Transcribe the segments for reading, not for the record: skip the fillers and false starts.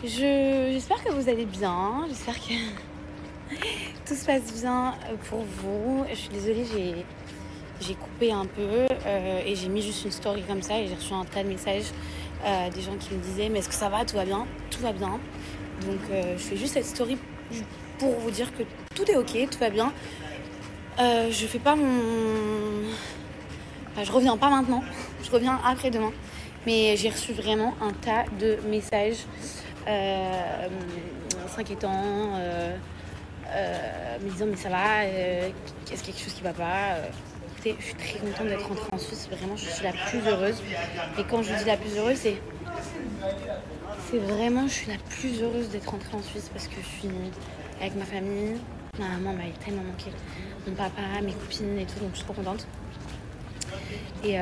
J'espère que vous allez bien, j'espère que tout se passe bien pour vous. Je suis désolée, j'ai coupé un peu et j'ai mis juste une story comme ça et j'ai reçu un tas de messages des gens qui me disaient mais est-ce que ça va, tout va bien? Tout va bien. Donc je fais juste cette story pour vous dire que tout est ok, tout va bien. Je fais pas mon... Enfin, je reviens pas maintenant, je reviens après-demain. Mais j'ai reçu vraiment un tas de messages s'inquiétant, me disant mais ça va, est-ce quelque chose qui va pas Écoutez, je suis très contente d'être rentrée en Suisse, vraiment je suis la plus heureuse. Et quand je dis la plus heureuse, c'est vraiment, je suis la plus heureuse d'être rentrée en Suisse parce que je suis avec ma famille. Ma maman m'avait tellement manqué, mon papa, mes copines et tout, donc je suis trop contente. Et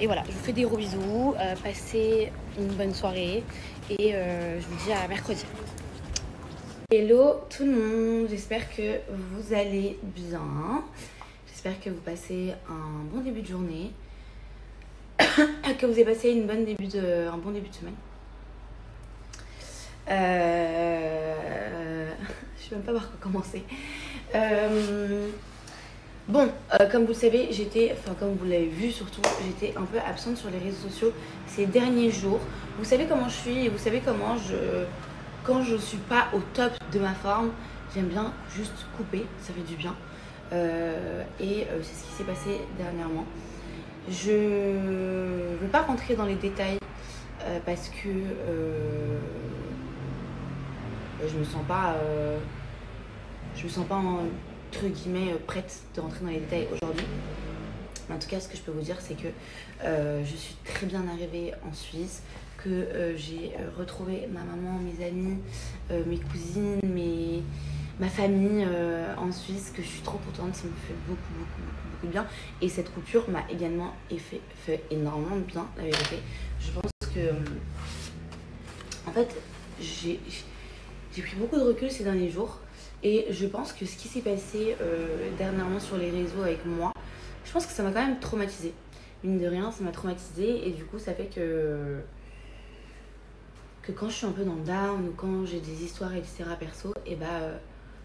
voilà, je vous fais des gros bisous, passez une bonne soirée et je vous dis à mercredi. Hello tout le monde, j'espère que vous allez bien, j'espère que vous passez un bon début de journée, que vous avez passé un bon début de semaine. Je sais même pas par quoi commencer. Bon, comme vous le savez, comme vous l'avez vu surtout, j'étais un peu absente sur les réseaux sociaux ces derniers jours. Vous savez comment je suis et vous savez comment quand je suis pas au top de ma forme, j'aime bien juste couper, ça fait du bien. C'est ce qui s'est passé dernièrement. Je ne veux pas rentrer dans les détails parce que je me sens pas entre guillemets prête de rentrer dans les détails aujourd'hui. Mais en tout cas, ce que je peux vous dire, c'est que je suis très bien arrivée en Suisse, que j'ai retrouvé ma maman, mes amis, mes cousines, ma famille en Suisse, que je suis trop contente, ça me fait beaucoup de bien. Et cette coupure m'a également fait énormément de bien, la vérité. Je pense que, en fait, j'ai pris beaucoup de recul ces derniers jours. Et je pense que ce qui s'est passé dernièrement sur les réseaux avec moi, je pense que ça m'a quand même traumatisée. Mine de rien, ça m'a traumatisée et du coup, ça fait que quand je suis un peu dans le down ou quand j'ai des histoires, etc. perso, et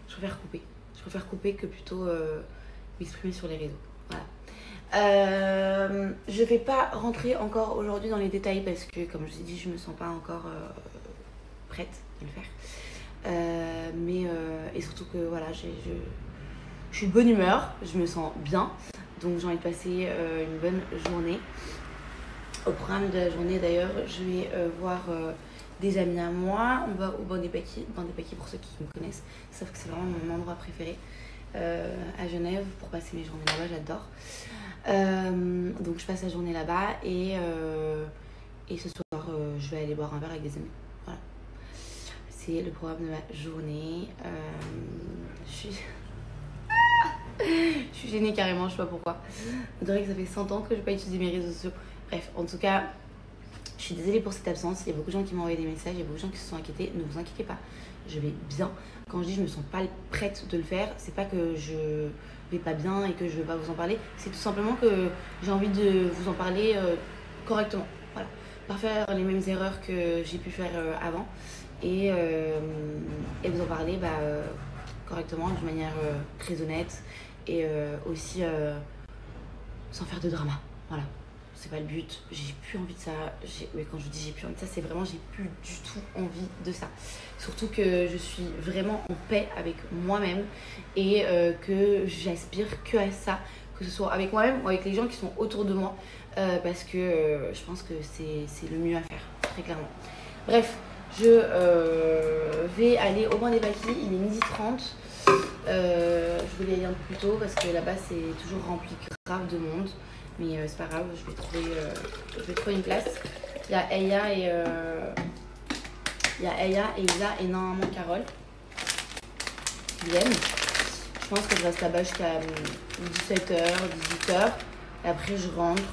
je préfère couper. Je préfère couper que plutôt m'exprimer sur les réseaux. Voilà. Je vais pas rentrer encore aujourd'hui dans les détails parce que, comme je vous ai dit, je me sens pas encore prête de le faire. Et surtout que voilà, je suis de bonne humeur, je me sens bien, donc j'ai envie de passer une bonne journée. Au programme de la journée d'ailleurs, je vais voir des amis à moi. On va au Banc des Paquis pour ceux qui me connaissent, sauf que c'est vraiment mon endroit préféré à Genève pour passer mes journées là-bas, j'adore. Donc je passe la journée là-bas et ce soir je vais aller boire un verre avec des amis. Voilà. C'est le programme de ma journée. Je suis gênée carrément, je sais pas pourquoi. On dirait que ça fait 100 ans que je n'ai pas utilisé mes réseaux sociaux. Bref, en tout cas, je suis désolée pour cette absence. Il y a beaucoup de gens qui m'ont envoyé des messages, il y a beaucoup de gens qui se sont inquiétés. Ne vous inquiétez pas, je vais bien. Quand je dis je me sens pas prête de le faire, c'est pas que je vais pas bien et que je vais pas vous en parler. C'est tout simplement que j'ai envie de vous en parler correctement. Voilà. Pas faire les mêmes erreurs que j'ai pu faire avant. Et vous en parler correctement, d'une manière très honnête et aussi sans faire de drama. Voilà, c'est pas le but, j'ai plus envie de ça. Mais quand je dis j'ai plus envie de ça, c'est vraiment j'ai plus du tout envie de ça. Surtout que je suis vraiment en paix avec moi-même et que j'aspire que à ça, que ce soit avec moi-même ou avec les gens qui sont autour de moi, parce que je pense que c'est le mieux à faire, très clairement. Bref. Je vais aller au Banc des Paquis, il est 12h30. Je voulais aller un peu plus tôt parce que là-bas c'est toujours rempli grave de monde. Mais c'est pas grave, je vais trouver une place. Il y a Eya et Isa et normalement Carole qui viennent. Je pense que je reste là-bas jusqu'à 17h, 18h. Et après je rentre,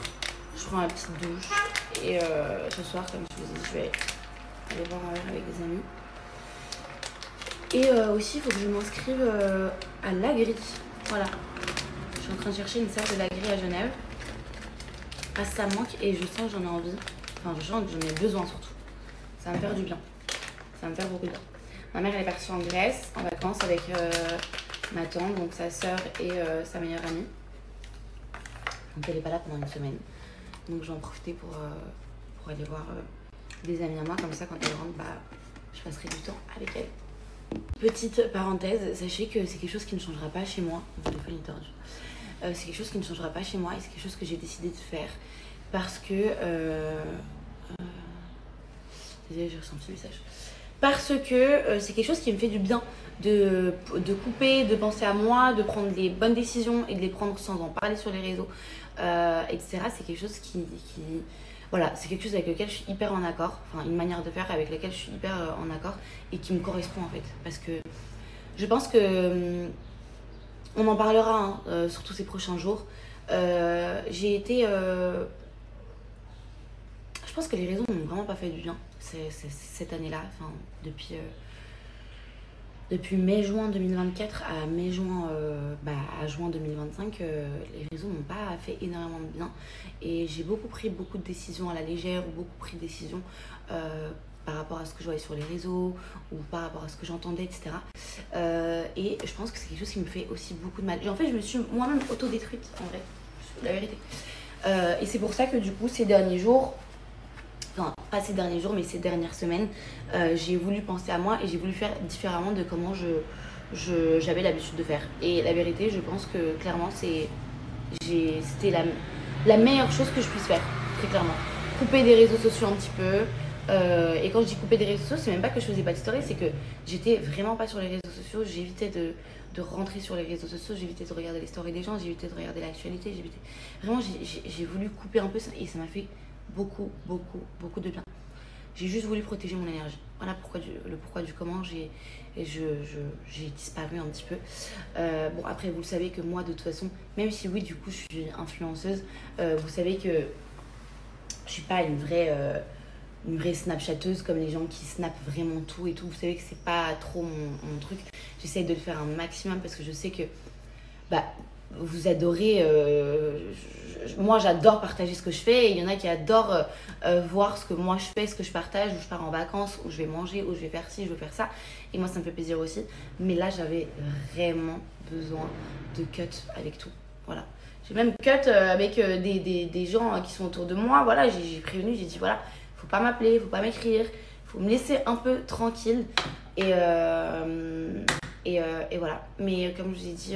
je prends ma petite douche. Et ce soir, comme je vous ai dit, je vais aller boire un verre avec des amis. Et aussi, il faut que je m'inscrive à l'Agri. Voilà. Je suis en train de chercher une salle de l'Agri à Genève. Ah, ça manque et je sens que j'en ai envie. Enfin, je sens que j'en ai besoin surtout. Ça va me faire du bien. Ça va me faire beaucoup de bien. Ma mère, elle est partie en Grèce, en vacances, avec ma tante, donc sa sœur et sa meilleure amie. Donc elle n'est pas là pendant une semaine. Donc je vais en profiter pour aller voir des amis à moi. Comme ça, quand elle rentre, bah, je passerai du temps avec elle. Petite parenthèse, sachez que c'est quelque chose qui ne changera pas chez moi. C'est quelque chose qui ne changera pas chez moi et c'est quelque chose que j'ai décidé de faire. Parce que... désolée, j'ai reçu un petit message. Parce que c'est quelque chose qui me fait du bien de couper, de penser à moi, de prendre les bonnes décisions et de les prendre sans en parler sur les réseaux, etc. C'est quelque chose qui voilà, c'est quelque chose avec lequel je suis hyper en accord, enfin une manière de faire avec laquelle je suis hyper en accord et qui me correspond en fait. Parce que je pense que on en parlera surtout ces prochains jours. J'ai été... je pense que les réseaux m'ont vraiment pas fait du bien cette année-là, enfin depuis mai-juin 2024 à à juin 2025, les réseaux m'ont pas fait énormément de bien et j'ai pris beaucoup de décisions à la légère ou beaucoup pris de décisions par rapport à ce que je voyais sur les réseaux ou par rapport à ce que j'entendais, etc. Et je pense que c'est quelque chose qui me fait aussi beaucoup de mal. Et en fait, je me suis moi-même autodétruite, en vrai, la vérité. Et c'est pour ça que du coup, ces derniers jours, enfin pas ces derniers jours mais ces dernières semaines, j'ai voulu penser à moi et j'ai voulu faire différemment de comment j'avais l'habitude de faire. Et la vérité, je pense que clairement c'était la meilleure chose que je puisse faire, très clairement. Couper des réseaux sociaux un petit peu. Et quand je dis couper des réseaux sociaux, c'est même pas que je faisais pas de story, c'est que j'étais vraiment pas sur les réseaux sociaux. J'évitais de rentrer sur les réseaux sociaux, j'évitais de regarder les stories des gens, j'évitais de regarder l'actualité, vraiment j'ai voulu couper un peu ça et ça m'a fait beaucoup de bien. J'ai juste voulu protéger mon énergie. Voilà le pourquoi du comment j'ai disparu un petit peu. Bon, après, vous le savez que moi, de toute façon, même si oui, du coup, je suis influenceuse, vous savez que je suis pas une vraie snapchatteuse comme les gens qui snappent vraiment tout et tout. Vous savez que c'est pas trop mon truc. J'essaye de le faire un maximum parce que je sais que vous adorez, moi j'adore partager ce que je fais et il y en a qui adorent voir ce que moi je fais, ce que je partage, où je pars en vacances, où je vais manger, où je vais faire ci, je vais faire ça, et moi ça me fait plaisir aussi. Mais là j'avais vraiment besoin de cut avec tout, voilà. J'ai même cut avec des gens qui sont autour de moi, voilà. J'ai prévenu, j'ai dit voilà, faut pas m'appeler, faut pas m'écrire, faut me laisser un peu tranquille et voilà. Mais comme je vous ai dit,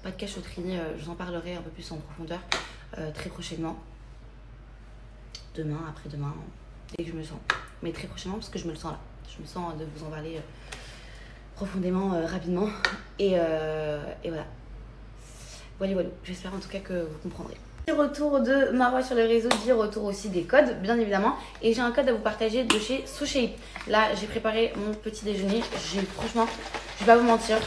pas de cachotterie, je vous en parlerai un peu plus en profondeur très prochainement. Demain, après-demain, dès que je me sens. Mais très prochainement parce que je me le sens là. Je me sens de vous en parler profondément, rapidement. Et voilà. Voilà. J'espère en tout cas que vous comprendrez. Retour de Marwa sur les réseaux, dit retour aussi des codes, bien évidemment. Et j'ai un code à vous partager de chez SoShape. Là, j'ai préparé mon petit déjeuner. Franchement, je vais pas vous mentir.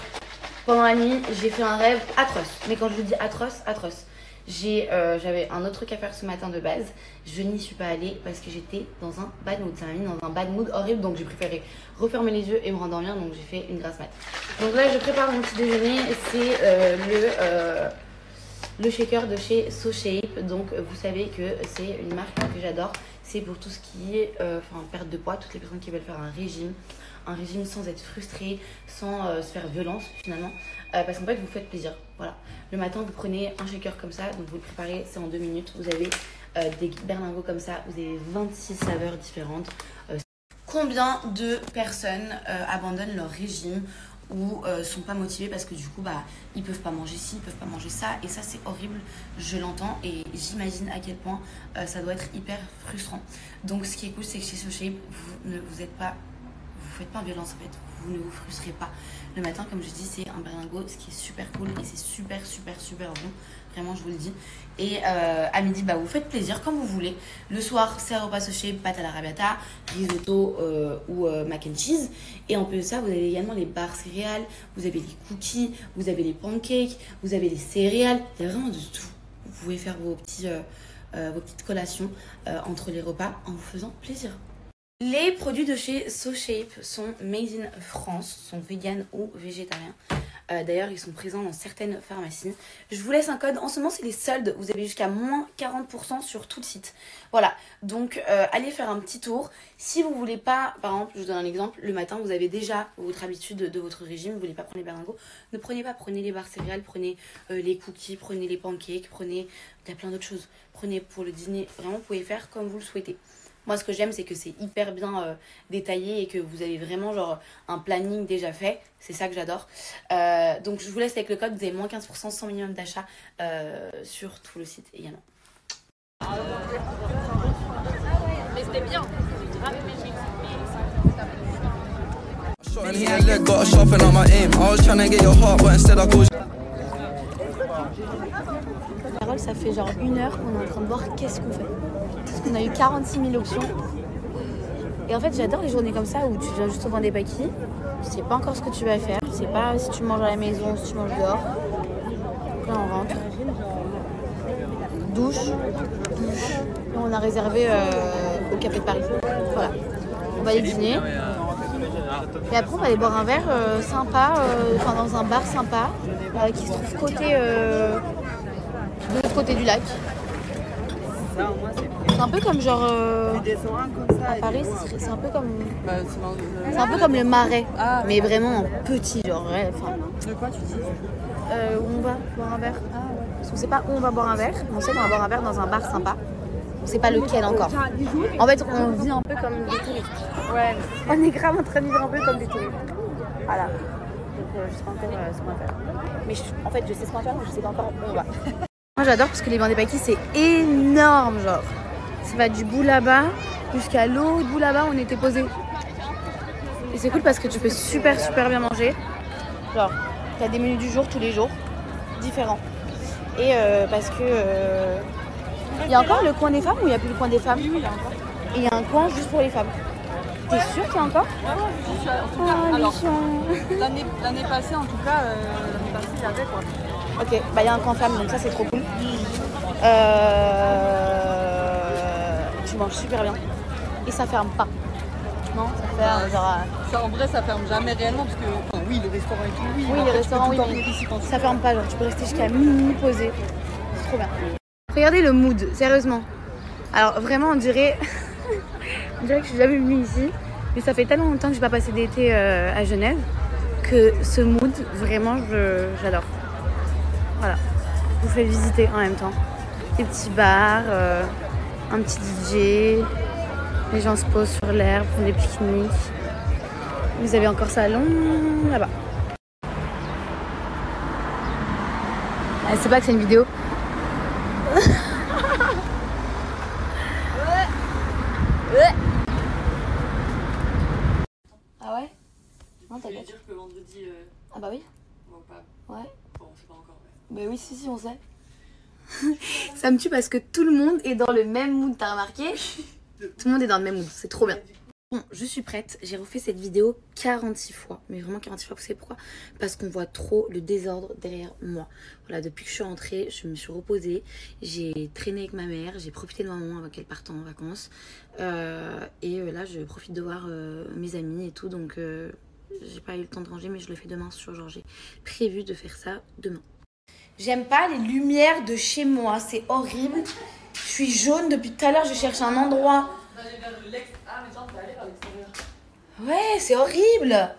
Pendant la nuit, j'ai fait un rêve atroce. Mais quand je vous dis atroce, atroce. J'avais un autre truc à faire ce matin de base. Je n'y suis pas allée parce que j'étais dans un bad mood. Ça m'a mis dans un bad mood horrible. Donc j'ai préféré refermer les yeux et me rendormir. Donc j'ai fait une grasse mat. Donc là, je prépare mon petit déjeuner. C'est le shaker de chez SoShape. Donc vous savez que c'est une marque que j'adore. C'est pour tout ce qui est perte de poids. Toutes les personnes qui veulent faire un régime sans être frustré, sans se faire violence finalement, parce qu'en fait vous faites plaisir. Voilà, le matin vous prenez un shaker comme ça, donc vous le préparez, c'est en 2 minutes. Vous avez des berlingots comme ça, vous avez 26 saveurs différentes. Combien de personnes abandonnent leur régime ou sont pas motivées parce que du coup ils peuvent pas manger ci, ils peuvent pas manger ça, et ça c'est horrible, je l'entends et j'imagine à quel point ça doit être hyper frustrant. Donc ce qui est cool, c'est que chez SoShape vous faites pas violence en fait, vous ne vous frustrez pas. Le matin, comme je dis, c'est un berlingot, ce qui est super cool et c'est super bon, vraiment je vous le dis. Et à midi, vous faites plaisir comme vous voulez. Le soir, c'est un repas SoShape, pâte à l'arrabbiata, risotto ou mac and cheese. Et en plus de ça, vous avez également les barres céréales, vous avez les cookies, vous avez les pancakes, vous avez les céréales, il y a vraiment de tout. Vous pouvez faire vos petites collations entre les repas en vous faisant plaisir. Les produits de chez SoShape sont made in France, sont vegan ou végétariens. D'ailleurs, ils sont présents dans certaines pharmacies. Je vous laisse un code. En ce moment, c'est les soldes. Vous avez jusqu'à moins 40% sur tout le site. Voilà. Donc, allez faire un petit tour. Si vous voulez pas, par exemple, je vous donne un exemple. Le matin, vous avez déjà votre habitude de votre régime. Vous voulez pas prendre les berlingots. Ne prenez pas. Prenez les barres céréales. Prenez les cookies. Prenez les pancakes. Prenez... Il y a plein d'autres choses. Prenez pour le dîner. Vraiment, vous pouvez faire comme vous le souhaitez. Moi, ce que j'aime, c'est que c'est hyper bien détaillé et que vous avez vraiment genre un planning déjà fait. C'est ça que j'adore. Donc, je vous laisse avec le code. Vous avez moins 15% sans minimum d'achat sur tout le site également. Mais c'était bien. Carole, ça fait genre 1 heure qu'on est en train de voir qu'est-ce qu'on fait. Parce qu'on a eu 46 000 options. Et en fait, j'adore les journées comme ça où tu viens juste au des paquis. Tu sais pas encore ce que tu vas faire. Tu sais pas si tu manges à la maison, si tu manges dehors. Donc là, on rentre. Douche. Et on a réservé au Café de Paris. Voilà. On va aller dîner. Et après, on va aller boire un verre sympa, dans un bar sympa qui se trouve de l'autre côté du lac. C'est un peu comme genre à Paris, c'est un peu comme le Marais, mais vraiment en petit genre. Ouais, de quoi tu dis où on va boire un verre. Parce qu'on sait pas où on va boire un verre, mais on sait qu'on va boire un verre dans un bar sympa. On sait pas lequel encore. En fait, on vit un peu comme des touristes. Ouais. On est grave en train de vivre un peu comme des touristes. Voilà. Donc je sais pas encore ce qu'on va faire. Mais en fait, je sais ce qu'on va faire, mais je sais pas encore où on va. Moi j'adore parce que les bains des paquis c'est énorme genre. Ça va du bout là-bas jusqu'à l'autre bout là-bas où on était posé. Et c'est cool parce que tu peux super bien manger. Genre, t'as des menus du jour tous les jours, différents. Et parce que il y a encore le coin des femmes ou il n'y a plus le coin des femmes? Oui, il y a encore. Et il y a un coin juste pour les femmes. T'es sûre qu'il y a encore? Alors, l'année passée en tout cas, il y avait quoi. Ok, bah il y a un coin femme donc ça c'est trop cool. Tu manges super bien. Et ça ferme pas. Non, ça ferme genre. Ça, en vrai, ça ferme jamais réellement parce que. Enfin, oui, les restaurants et tout, oui. Oui, les restaurants, oui. Ça ferme pas, genre tu peux rester jusqu'à minuit posé. C'est trop bien. Regardez le mood, sérieusement. Alors vraiment, on dirait que je suis jamais venue ici. Mais ça fait tellement longtemps que je n'ai pas passé d'été à Genève que ce mood, vraiment, j'adore. Voilà, je vous fais visiter en même temps. Des petits bars, un petit DJ, les gens se posent sur l'herbe, font des pique-niques. Vous avez encore salon là-bas. Elle sait pas que c'est une vidéo. Ah ouais? Non, t'as dire que vendredi. Ah bah oui. Bon, pas. Ouais. Bon, on sait pas encore. Mais... Bah oui, si, on sait. Ça me tue parce que tout le monde est dans le même mood, t'as remarqué? Tout le monde est dans le même mood, c'est trop bien. Bon, je suis prête, j'ai refait cette vidéo 46 fois, mais vraiment 46 fois, vous savez pourquoi? Parce qu'on voit trop le désordre derrière moi. Voilà, depuis que je suis rentrée, je me suis reposée, j'ai traîné avec ma mère, j'ai profité de ma maman avant qu'elle parte en vacances. Et là, je profite de voir mes amis et tout, donc j'ai pas eu le temps de ranger, mais je le fais demain sur genre, j'ai prévu de faire ça demain. J'aime pas les lumières de chez moi, c'est horrible. Je suis jaune depuis tout à l'heure, je cherche un endroit. Ouais, c'est horrible.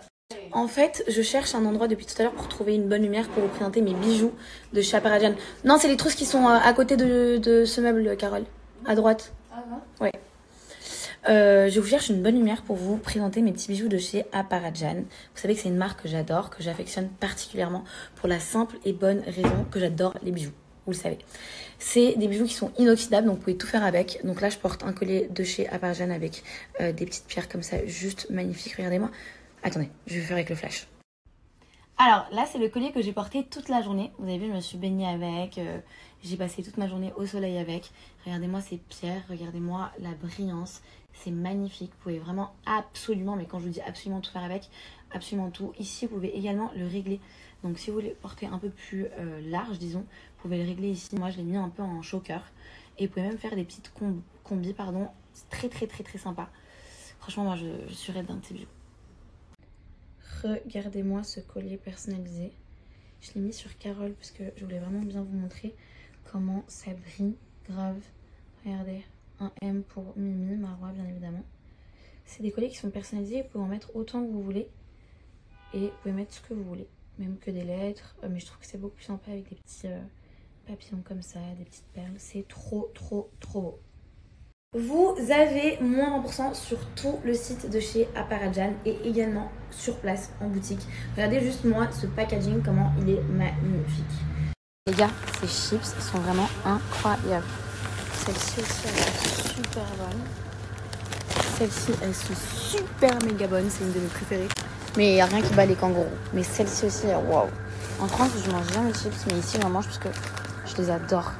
En fait, je cherche un endroit depuis tout à l'heure pour trouver une bonne lumière pour vous présenter mes bijoux de chez Apparadjan. Non, c'est les trousses qui sont à côté de ce meuble, Carole. À droite. Ah non? Ouais. Je vous cherche une bonne lumière pour vous présenter mes petits bijoux de chez Apparadjan. Vous savez que c'est une marque que j'adore, que j'affectionne particulièrement pour la simple et bonne raison que j'adore les bijoux. Vous le savez. C'est des bijoux qui sont inoxydables, donc vous pouvez tout faire avec. Donc là, je porte un collier de chez Apparadjan avec des petites pierres comme ça, juste magnifiques. Regardez-moi. Attendez, je vais faire avec le flash. Alors là, c'est le collier que j'ai porté toute la journée. Vous avez vu, je me suis baignée avec. J'ai passé toute ma journée au soleil avec. Regardez-moi ces pierres, regardez-moi la brillance. C'est magnifique. Vous pouvez vraiment absolument, mais quand je vous dis absolument tout faire avec, absolument tout. Ici, vous pouvez également le régler. Donc si vous voulez porter un peu plus large, disons, vous pouvez le régler ici. Moi, je l'ai mis un peu en choker. Et vous pouvez même faire des petites combis, pardon. C'est très sympa. Franchement, moi, je suis raide d'un petit bijou. Regardez-moi ce collier personnalisé. Je l'ai mis sur Carole parce que je voulais vraiment bien vous montrer comment ça brille grave. Regardez, un M pour Mimi, Marwa bien évidemment. C'est des colliers qui sont personnalisés, vous pouvez en mettre autant que vous voulez. Et vous pouvez mettre ce que vous voulez, même que des lettres. Mais je trouve que c'est beaucoup plus sympa avec des petits papillons comme ça, des petites perles. C'est trop beau. Vous avez moins 20% sur tout le site de chez Aparajan et également sur place en boutique. Regardez juste moi ce packaging, comment il est magnifique. Les gars, ces chips sont vraiment incroyables. Celles-ci aussi, elles sont super bonnes. Celles-ci, elles sont super méga bonnes. C'est une de mes préférées. Mais il n'y a rien qui bat les kangourous. Mais celle-ci aussi, waouh. En France, je mange jamais de chips, mais ici, j'en mange parce que je les adore.